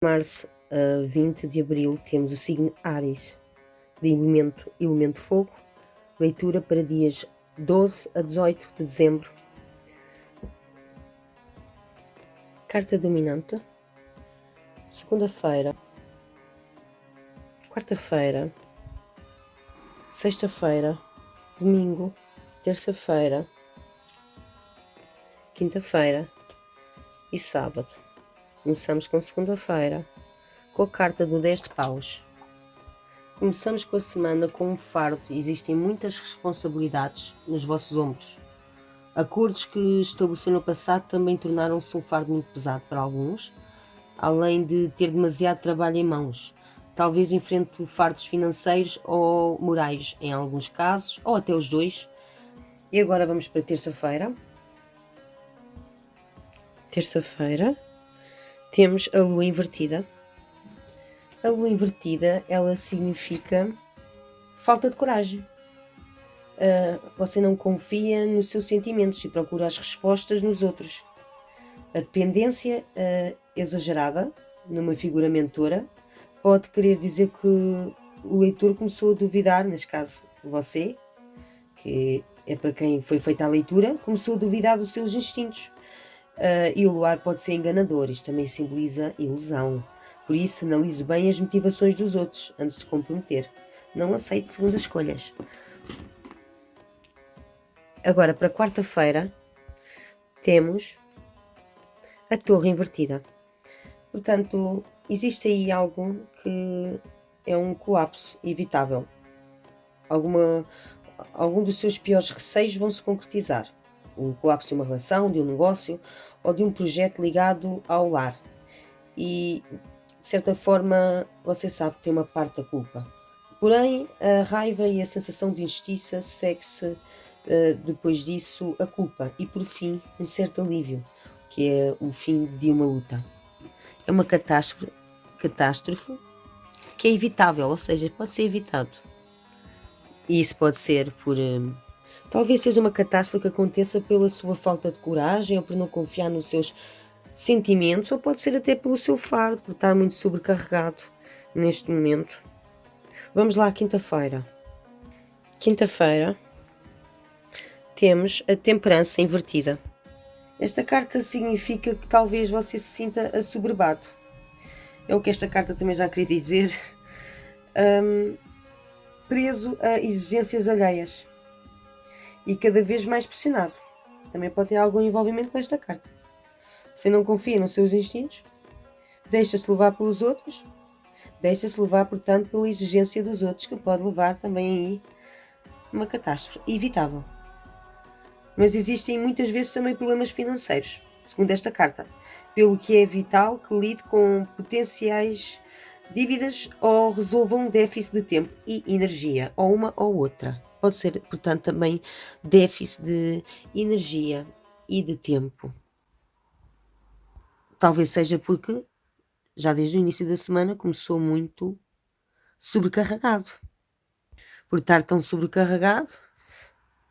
Março a 20 de abril temos o signo Áries, de elemento fogo, leitura para dias 12 a 18 de dezembro. Carta dominante, segunda-feira, quarta-feira, sexta-feira, domingo, terça-feira, quinta-feira e sábado. Começamos com segunda-feira, com a carta do 10 de paus. Começamos com a semana com um fardo. Existem muitas responsabilidades nos vossos ombros. Acordos que estabeleceram no passado também tornaram-se um fardo muito pesado para alguns, além de ter demasiado trabalho em mãos. Talvez enfrente fardos financeiros ou morais em alguns casos, ou até os dois. E agora vamos para terça-feira. Terça-feira temos a lua invertida. A lua invertida, ela significa falta de coragem. Você não confia nos seus sentimentos e procura as respostas nos outros. A dependência exagerada numa figura mentora pode querer dizer que o leitor começou a duvidar, neste caso você, que é para quem foi feita a leitura, começou a duvidar dos seus instintos. E o luar pode ser enganador, isto também simboliza ilusão. Por isso, analise bem as motivações dos outros antes de comprometer. Não aceite segundas escolhas. Agora, para quarta-feira, temos a torre invertida. Portanto, existe aí algo que é um colapso evitável. Algum dos seus piores receios vão se concretizar. O colapso de uma relação, de um negócio ou de um projeto ligado ao lar. E, de certa forma, você sabe que tem uma parte da culpa. Porém, a raiva e a sensação de injustiça segue-se depois disso a culpa e, por fim, um certo alívio, que é o fim de uma luta. É uma catástrofe que é evitável, ou seja, pode ser evitado. E isso pode ser por... talvez seja uma catástrofe que aconteça pela sua falta de coragem ou por não confiar nos seus sentimentos, ou pode ser até pelo seu fardo, por estar muito sobrecarregado neste momento. Vamos lá, quinta-feira. Quinta-feira temos a temperança invertida. Esta carta significa que talvez você se sinta assoberbado. É o que esta carta também já queria dizer. Preso a exigências alheias e cada vez mais pressionado. Também pode ter algum envolvimento com esta carta. Você não confia nos seus instintos, deixa-se levar pelos outros, deixa-se levar, portanto, pela exigência dos outros, que pode levar também aí uma catástrofe evitável. Mas existem muitas vezes também problemas financeiros, segundo esta carta, pelo que é vital que lide com potenciais dívidas ou resolva um déficit de tempo e energia, ou uma ou outra. Pode ser, portanto, também déficit de energia e de tempo. Talvez seja porque, já desde o início da semana, começou muito sobrecarregado. Por estar tão sobrecarregado,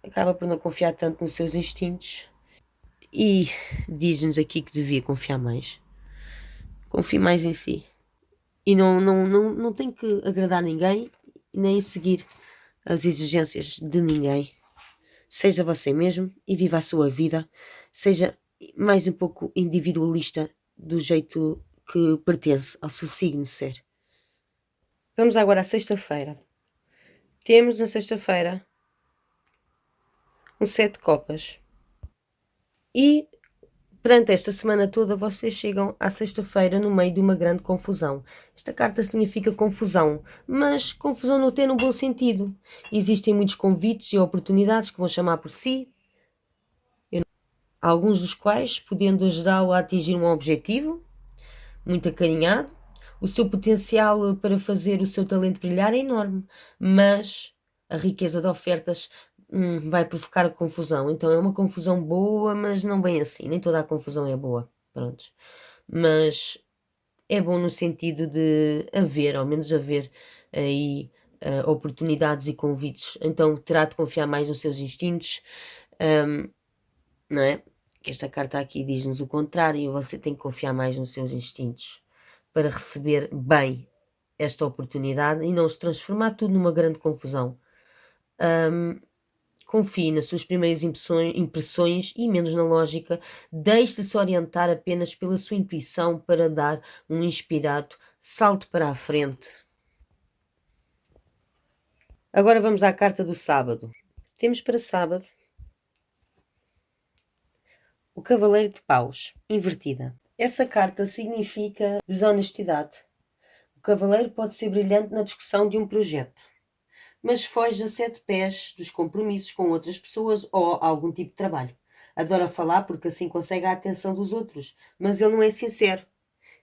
acaba por não confiar tanto nos seus instintos e diz-nos aqui que devia confiar mais. Confie mais em si. E não tem que agradar ninguém, nem seguir as exigências de ninguém. Seja você mesmo e viva a sua vida. Seja mais um pouco individualista do jeito que pertence ao seu signo ser. Vamos agora à sexta-feira. Temos na sexta-feira um 7 de copas. E perante esta semana toda, vocês chegam à sexta-feira no meio de uma grande confusão. Esta carta significa confusão, mas confusão não tem no bom sentido. Existem muitos convites e oportunidades que vão chamar por si, alguns dos quais podendo ajudá-lo a atingir um objetivo, muito acarinhado. O seu potencial para fazer o seu talento brilhar é enorme, mas a riqueza de ofertas vai provocar confusão. Então é uma confusão boa, mas não bem assim. Nem toda a confusão é boa. Pronto. Mas é bom no sentido de haver, ao menos haver aí oportunidades e convites. Então terá de confiar mais nos seus instintos, não é? Esta carta aqui diz-nos o contrário, você tem que confiar mais nos seus instintos. para receber bem esta oportunidade e não se transformar tudo numa grande confusão. Confie nas suas primeiras impressões e menos na lógica. Deixe-se orientar apenas pela sua intuição para dar um inspirado salto para a frente. Agora vamos à carta do sábado. Temos para sábado o Cavaleiro de Paus, invertida. Essa carta significa desonestidade. O Cavaleiro pode ser brilhante na discussão de um projeto, mas foge a 7 pés dos compromissos com outras pessoas ou algum tipo de trabalho. Adora falar porque assim consegue a atenção dos outros, mas ele não é sincero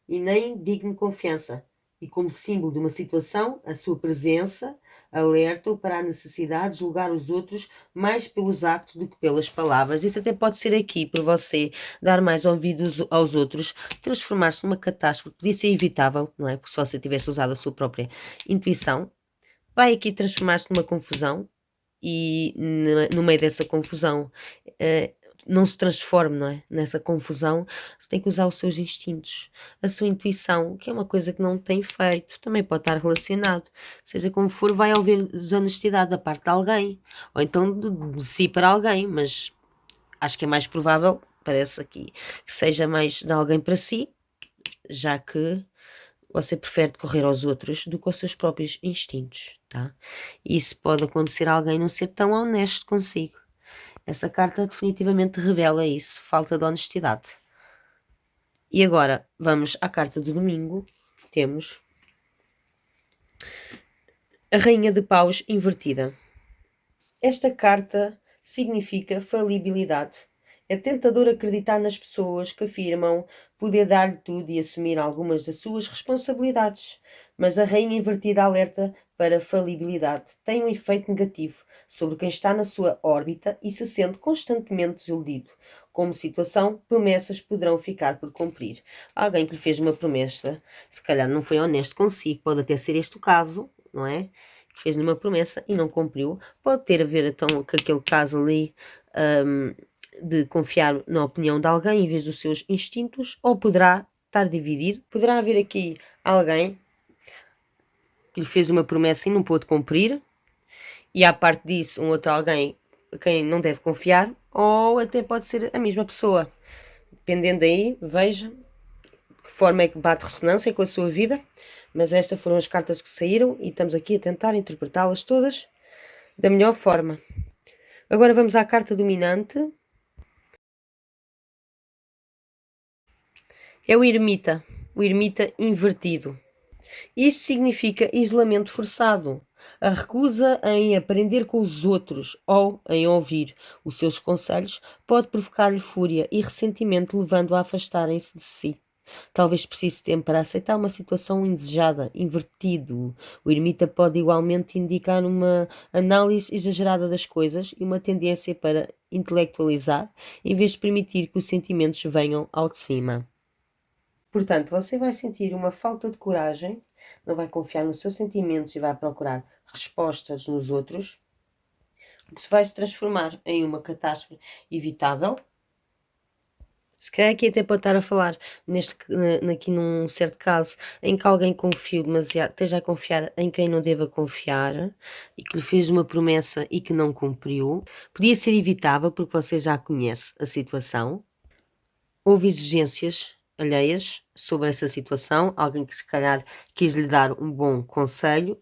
e nem digno de confiança. E como símbolo de uma situação, a sua presença alerta-o para a necessidade de julgar os outros mais pelos actos do que pelas palavras. Isso até pode ser aqui, por você dar mais ouvidos aos outros, transformar-se numa catástrofe. Podia ser evitável, não é? Porque só se tivesse usado a sua própria intuição. Vai aqui transformar-se numa confusão e no meio dessa confusão não se transforme, não é? Nessa confusão, você tem que usar os seus instintos, a sua intuição, que é uma coisa que não tem feito, também pode estar relacionado. Seja como for, vai haver desonestidade da parte de alguém, ou então de si para alguém, mas acho que é mais provável, parece aqui, que seja mais de alguém para si, já que você prefere correr aos outros do que aos seus próprios instintos, tá? E isso pode acontecer a alguém não ser tão honesto consigo. Essa carta definitivamente revela isso, falta de honestidade. E agora vamos à carta do domingo. Temos a Rainha de Paus invertida. Esta carta significa falibilidade. É tentador acreditar nas pessoas que afirmam poder dar-lhe tudo e assumir algumas das suas responsabilidades. Mas a Rainha invertida alerta para a falibilidade. Tem um efeito negativo sobre quem está na sua órbita e se sente constantemente desiludido. Como situação, promessas poderão ficar por cumprir. Alguém que lhe fez uma promessa, se calhar não foi honesto consigo, pode até ser este o caso, não é? Que fez-lhe uma promessa e não cumpriu. Pode ter a ver então com aquele caso ali de confiar na opinião de alguém em vez dos seus instintos, ou poderá estar dividido. Poderá haver aqui alguém que lhe fez uma promessa e não pôde cumprir, e à parte disso, um outro alguém a quem não deve confiar, ou até pode ser a mesma pessoa. Dependendo aí, veja de que forma é que bate ressonância com a sua vida, mas estas foram as cartas que saíram e estamos aqui a tentar interpretá-las todas da melhor forma. Agora vamos à carta dominante. É o ermita invertido. Isto significa isolamento forçado, a recusa em aprender com os outros ou em ouvir os seus conselhos pode provocar-lhe fúria e ressentimento, levando-o a afastarem-se de si. Talvez precise de tempo para aceitar uma situação indesejada, invertido. O ermita pode igualmente indicar uma análise exagerada das coisas e uma tendência para intelectualizar, em vez de permitir que os sentimentos venham ao de cima. Portanto, você vai sentir uma falta de coragem, não vai confiar nos seus sentimentos e vai procurar respostas nos outros, o que se vai se transformar em uma catástrofe evitável. Se calhar aqui até pode estar a falar aqui num certo caso em que alguém confiou demasiado, esteja a confiar em quem não deva confiar e que lhe fez uma promessa e que não cumpriu. Podia ser evitável porque você já conhece a situação. Houve exigências alheias sobre essa situação, alguém que se calhar quis lhe dar um bom conselho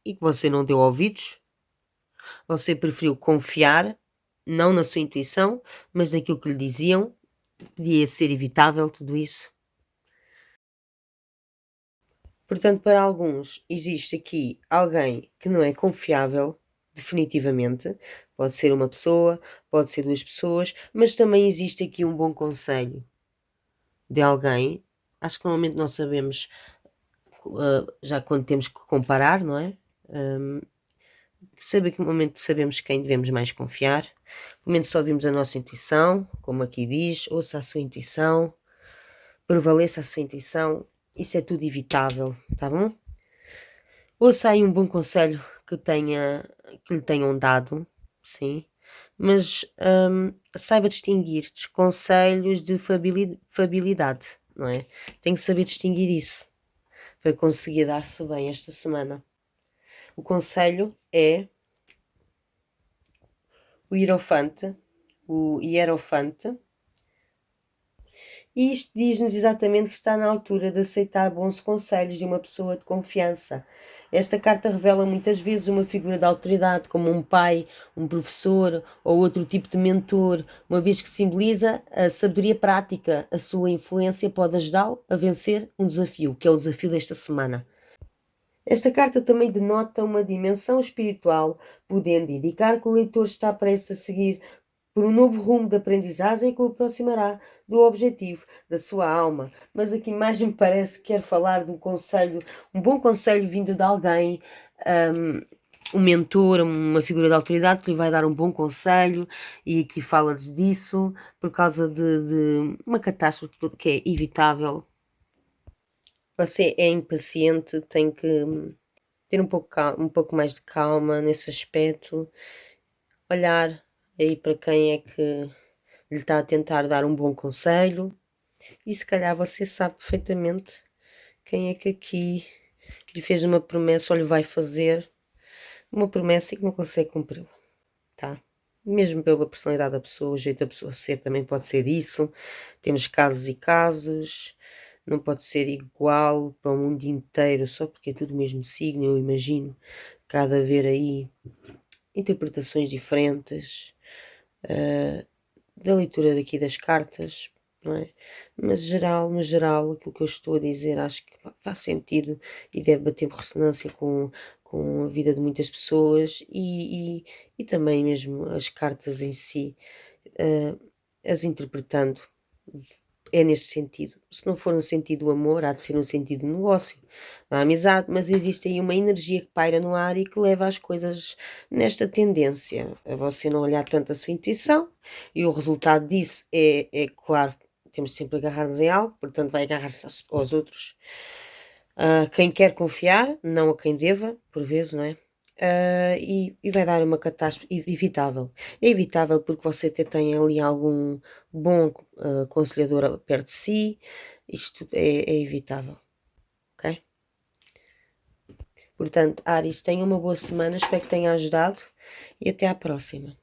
e que você não deu ouvidos. Você preferiu confiar, não na sua intuição, mas naquilo que lhe diziam. Podia ser evitável tudo isso. Portanto, para alguns, existe aqui alguém que não é confiável, definitivamente. Pode ser uma pessoa, pode ser duas pessoas, mas também existe aqui um bom conselho de alguém. Acho que normalmente nós sabemos, já quando temos que comparar, não é? Saber que no momento sabemos quem devemos mais confiar. No momento só ouvimos a nossa intuição, como aqui diz, ouça a sua intuição, prevaleça a sua intuição, isso é tudo evitável, tá bom? Ouça aí um bom conselho que lhe tenham dado, sim, mas saiba distinguir dos conselhos de fabilidade, não é? Tem que saber distinguir isso. para conseguir dar-se bem esta semana. O conselho é o Hierofante. E isto diz-nos exatamente que está na altura de aceitar bons conselhos de uma pessoa de confiança. Esta carta revela muitas vezes uma figura de autoridade, como um pai, um professor ou outro tipo de mentor, uma vez que simboliza a sabedoria prática. A sua influência pode ajudá-lo a vencer um desafio, que é o desafio desta semana. Esta carta também denota uma dimensão espiritual, podendo indicar que o leitor está prestes a seguir por um novo rumo de aprendizagem que o aproximará do objetivo da sua alma. Mas aqui mais me parece que quer falar de um conselho, um bom conselho vindo de alguém, um mentor, uma figura de autoridade que lhe vai dar um bom conselho, e aqui fala-nos disso por causa de uma catástrofe que é evitável. Você é impaciente, tem que ter um pouco mais de calma nesse aspecto, olhar aí para quem é que lhe está a tentar dar um bom conselho, e se calhar você sabe perfeitamente quem é que aqui lhe fez uma promessa ou lhe vai fazer uma promessa e que não consegue cumpri-la, tá? Mesmo pela personalidade da pessoa, o jeito da pessoa ser também pode ser isso. Temos casos e casos, não pode ser igual para o mundo inteiro só porque é tudo o mesmo signo. Eu imagino que há de haver aí interpretações diferentes da leitura daqui das cartas, não é? Mas no geral, aquilo que eu estou a dizer acho que faz sentido e deve bater por ressonância com a vida de muitas pessoas, e também mesmo as cartas em si, as interpretando, é neste sentido. Se não for no sentido do amor, há de ser no sentido do negócio, da amizade, mas existe aí uma energia que paira no ar e que leva as coisas nesta tendência, a você não olhar tanto a sua intuição, e o resultado disso é claro, temos sempre a agarrar-nos em algo, portanto vai agarrar-se aos outros. Quem quer confiar, não a quem deva, por vezes, não é? E vai dar uma catástrofe evitável. É evitável porque você até tem ali algum bom aconselhador perto de si. Isto é evitável, ok? Portanto, Ares, tenha uma boa semana, espero que tenha ajudado e até à próxima.